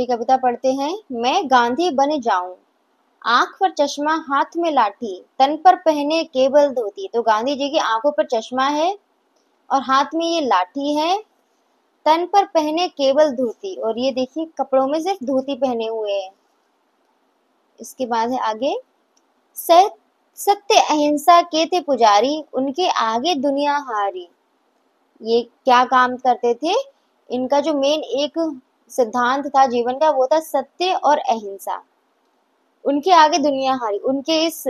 ये कविता पढ़ते हैं। मैं गांधी बन जाऊं, आंख पर चश्मा हाथ में लाठी, तन पर पहने केवल धोती। तो गांधी जी की आंखों पर चश्मा है और हाथ में ये लाठी है, तन पर पहने केवल धोती, और ये देखिए कपड़ों में सिर्फ धोती पहने हुए हैं। इसके बाद है आगे, सत्य अहिंसा के थे पुजारी, उनके आगे दुनिया हारी। ये क्या काम करते थे? इनका जो मेन एक सिद्धांत था जीवन का, वो था सत्य और अहिंसा। उनके आगे दुनिया हारी, उनके इस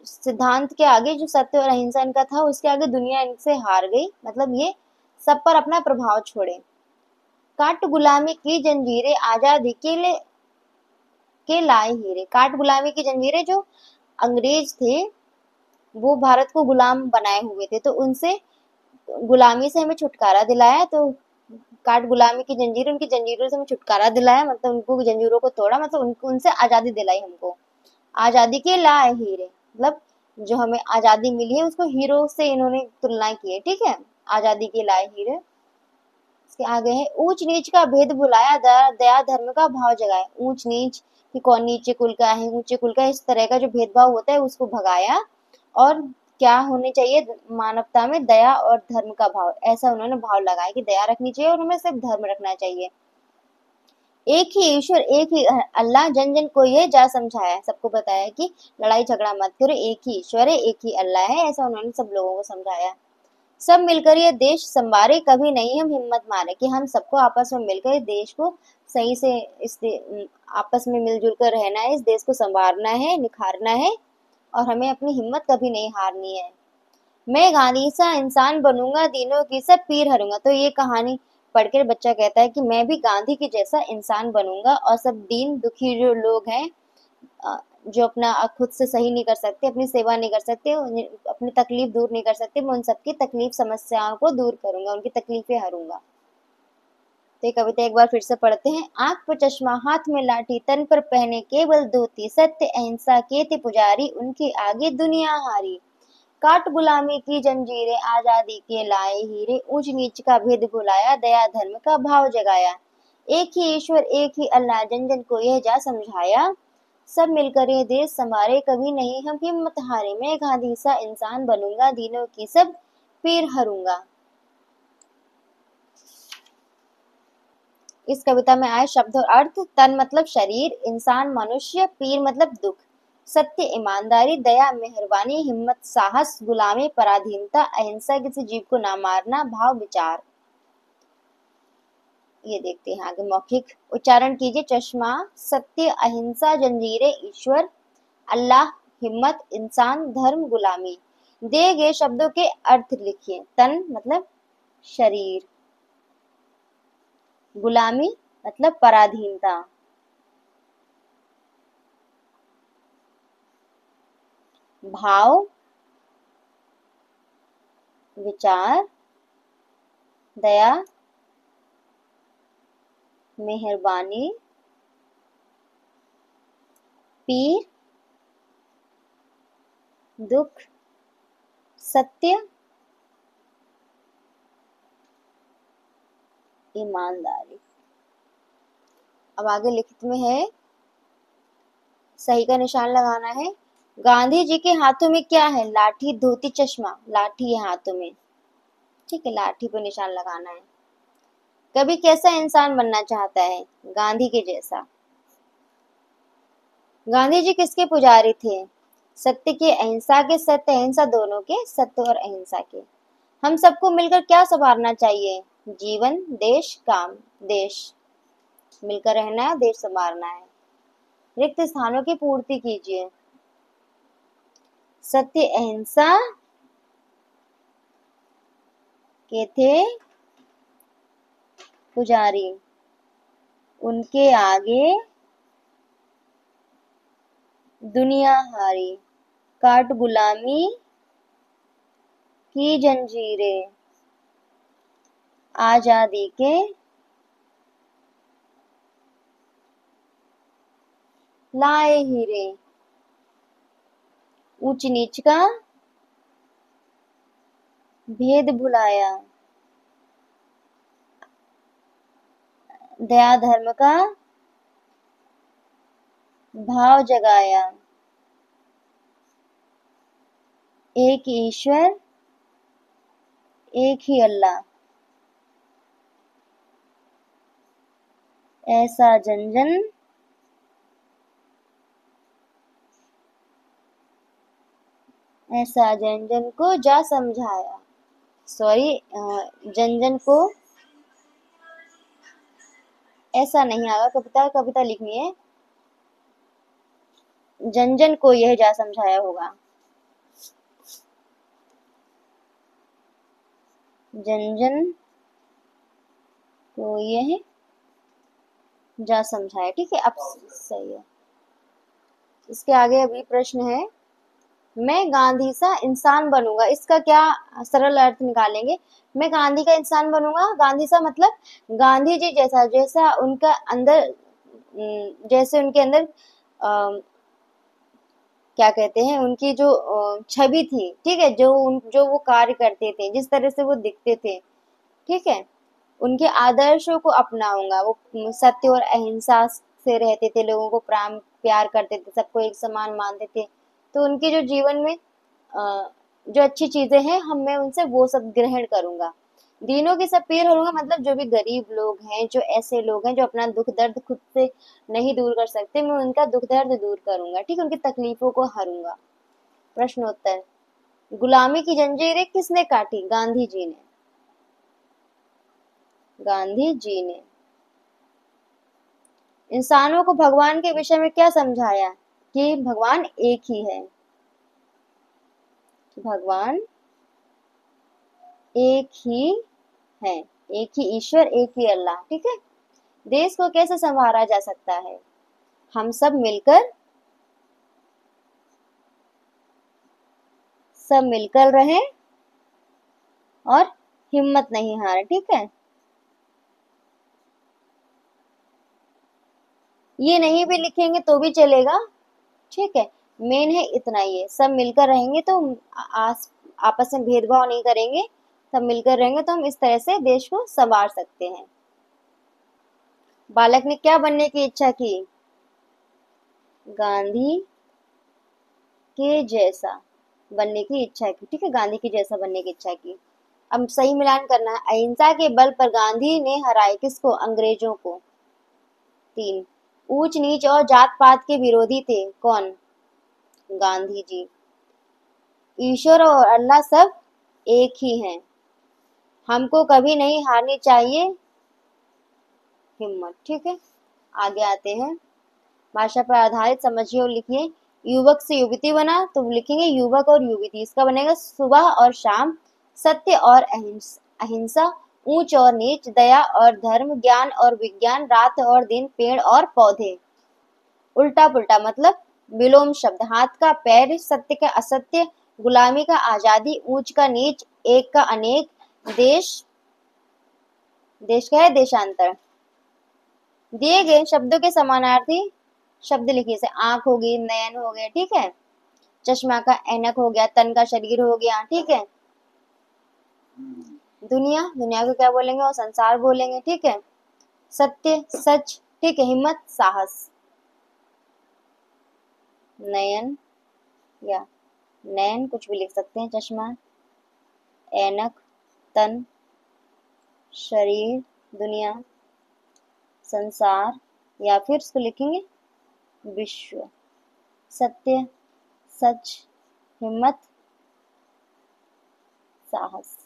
सिद्धांत के आगे जो सत्य और अहिंसा इनका था, उसके आगे दुनिया इनसे हार गई। मतलब ये सब पर अपना प्रभाव छोड़े। काट गुलामी की जंजीरें आजादी के लाए हीरे। काट गुलामी की जंजीरें, जो अंग्रेज थे वो भारत को गुलाम बनाए हुए थे, तो उनसे गुलामी से हमें छुटकारा दिलाया। तो काट गुलामी की जंजीरें, उनकी जंजीरों से हमें छुटकारा दिलाया, मतलब उनको जंजीरों को तोड़ा, मतलब उनको उनसे आजादी दिलाई हमको। आजादी के लाए हीरे, मतलब जो हमें आजादी मिली है उसको हीरो से इन्होंने तुलना की है। ठीक है, आजादी के लाए हीरे। इसके आगे है, ऊंच नीच का भेद भुलाया, दया धर्म का भाव जगाया। ऊंच नीच कि कौन नीचे कुल का है, ऊंचे कुल का, इस तरह का जो भेदभाव होता है उसको भगाया, और क्या होनी चाहिए मानवता में? दया और धर्म का भाव। ऐसा उन्होंने भाव लगाया कि दया रखनी चाहिए और हमें सिर्फ धर्म रखना चाहिए। एक ही ईश्वर, एक ही अल्लाह, जन जन को ये जा समझाया। सबको बताया कि लड़ाई झगड़ा मत करो, एक ही ईश्वर है, एक ही अल्लाह है, ऐसा उन्होंने सब लोगों को समझाया। सब मिलकर ये देश संवारे, कभी नहीं हम हिम्मत मारे। कि हम सबको आपस में मिलकर इस देश को सही से आपस में मिलजुल कर रहना है, इस देश को संवारना है, निखारना है, और हमें अपनी हिम्मत कभी नहीं हारनी है। मैं गांधी सा इंसान बनूंगा, दीनों की सब पीर हरूंगा। तो ये कहानी पढ़कर बच्चा कहता है कि मैं भी गांधी के जैसा इंसान बनूंगा, और सब दीन दुखी जो लोग हैं, जो अपना खुद से सही नहीं कर सकते, अपनी सेवा नहीं कर सकते, अपनी तकलीफ दूर नहीं कर सकते, मैं उन सबकी तकलीफ समस्याओं को दूर करूंगा, उनकी तकलीफें हरूंगा। तो ये कविता एक बार फिर से पढ़ते हैं। आंख पर चश्मा हाथ में लाठी, तन पर पहने केवल धोती, सत्य अहिंसा के थे पुजारी, उनके आगे दुनिया हारी। काट गुलामी की जंजीरें आजादी के लाए हीरे, ऊंच नीच का भेद भुलाया, दया धर्म का भाव जगाया। एक ही ईश्वर, एक ही अल्लाह, जन जन को यह जा समझाया। सब मिलकर ये देश संवारे, कभी नहीं हम हिम्मत हारे। मैं गांधी सा इंसान बनूंगा, दीनों की सब पीर हरूंगा। इस कविता में आए शब्द और अर्थ। तन मतलब शरीर, इंसान मनुष्य, पीर मतलब दुख, सत्य ईमानदारी, दया मेहरबानी, हिम्मत साहस, गुलामी पराधीनता, अहिंसा किसी जीव को ना मारना, भाव विचार। ये देखते हैं आगे। मौखिक उच्चारण कीजिए। चश्मा, सत्य, अहिंसा, जंजीरें, ईश्वर, अल्लाह, हिम्मत, इंसान, धर्म, गुलामी। दिए गए शब्दों के अर्थ लिखिए। तन मतलब शरीर, गुलामी मतलब पराधीनता, भाव विचार, दया मेहरबानी, पीर दुख, सत्य ईमानदारी। अब आगे लिखित में है, सही का निशान लगाना है। गांधी जी के हाथों में क्या है? लाठी, धोती, चश्मा। लाठी है हाथों में, ठीक है, लाठी पे निशान लगाना है। कभी कैसा इंसान बनना चाहता है? गांधी के जैसा। गांधी जी किसके पुजारी थे? सत्य के, अहिंसा के। सत्य अहिंसा दोनों के, सत्य और अहिंसा के। हम सबको मिलकर क्या संवारना चाहिए? जीवन, देश, काम। देश मिलकर रहना है, देश संवारना है। रिक्त स्थानों की पूर्ति कीजिए। सत्य अहिंसा के थे पुजारी, उनके आगे दुनिया हारी। काट गुलामी की जंजीरें आजादी के लाए हीरे, ऊंच नीच का भेद भुलाया, दया धर्म का भाव जगाया, एक ईश्वर एक ही अल्लाह, ऐसा जन जन ऐसा जन जन को जा समझाया। सॉरी, जन जन को ऐसा नहीं आएगा, कविता कविता लिखनी है, जन जन को यह जा समझाया होगा। जन जन को यह जा समझाया। ठीक है, अब सही है। इसके आगे अभी प्रश्न है, मैं गांधी सा इंसान बनूंगा, इसका क्या सरल अर्थ निकालेंगे। मैं गांधी का इंसान बनूंगा, गांधी सा मतलब गांधी जी जैसा, जैसा उनका अंदर जैसे उनके अंदर क्या कहते हैं, उनकी जो छवि थी, ठीक है, जो वो कार्य करते थे, जिस तरह से वो दिखते थे, ठीक है, उनके आदर्शों को अपनाऊंगा। वो सत्य और अहिंसा से रहते थे, लोगों को प्यार करते थे, सबको एक समान मानते थे। तो उनके जो जीवन में जो अच्छी चीजें हैं, मैं उनसे वो सब ग्रहण करूंगा। दीनों की सब पीर करूंगा, मतलब जो भी गरीब लोग हैं, जो ऐसे लोग हैं जो अपना दुख दर्द खुद से नहीं दूर कर सकते, मैं उनका दुख दर्द दूर करूंगा। ठीक है, उनकी तकलीफों को हरूंगा। प्रश्नोत्तर, गुलामी की जंजीरें किसने काटी। गांधी जी ने। गांधी जी ने। इंसानों को भगवान के विषय में क्या समझाया, कि भगवान एक ही है, कि भगवान एक ही है, एक ही ईश्वर एक ही अल्लाह। ठीक है, देश को कैसे संवारा जा सकता है, हम सब मिलकर रहें और हिम्मत नहीं हारे। ठीक है, ये नहीं भी लिखेंगे तो भी चलेगा। ठीक है, मेन है इतना ही है, सब मिलकर रहेंगे तो आपस में भेदभाव नहीं करेंगे, सब मिलकर रहेंगे तो हम इस तरह से देश को संवार सकते हैं। बालक ने क्या बनने की इच्छा की, गांधी के जैसा बनने की इच्छा की। ठीक है, गांधी के जैसा बनने की इच्छा की। अब सही मिलान करना है। अहिंसा के बल पर गांधी ने हराए किसको, अंग्रेजों को। 3, ऊंच नीच और जात पात के विरोधी थे, कौन, गांधी जी। ईश्वर और अल्लाह सब एक ही हैं, हमको कभी नहीं हारनी चाहिए हिम्मत। ठीक है, आगे आते हैं। भाषा पर आधारित समझिए और लिखिए। युवक से युवती बना, तो लिखेंगे युवक और युवती। इसका बनेगा सुबह और शाम, सत्य और अहिंसा, ऊंच और नीच, दया और धर्म, ज्ञान और विज्ञान, रात और दिन, पेड़ और पौधे। उल्टा पुल्टा मतलब विलोम शब्द, हाथ का पैर, सत्य का असत्य, गुलामी का आजादी, ऊंच का नीच, एक का अनेक, देश देश का है देशांतर। दिए गए शब्दों के समानार्थी शब्द लिखिए, जैसे आंख होगी, नयन हो गए, ठीक है, चश्मा का ऐनक हो गया, तन का शरीर हो गया। ठीक है, दुनिया, दुनिया को क्या बोलेंगे, और संसार बोलेंगे। ठीक है, सत्य सच, ठीक है, हिम्मत साहस। नयन या नयन कुछ भी लिख सकते हैं, चश्मा, ऐनक, तन, शरीर, दुनिया, संसार, या फिर इसको लिखेंगे विश्व। सत्य सच, हिम्मत, साहस।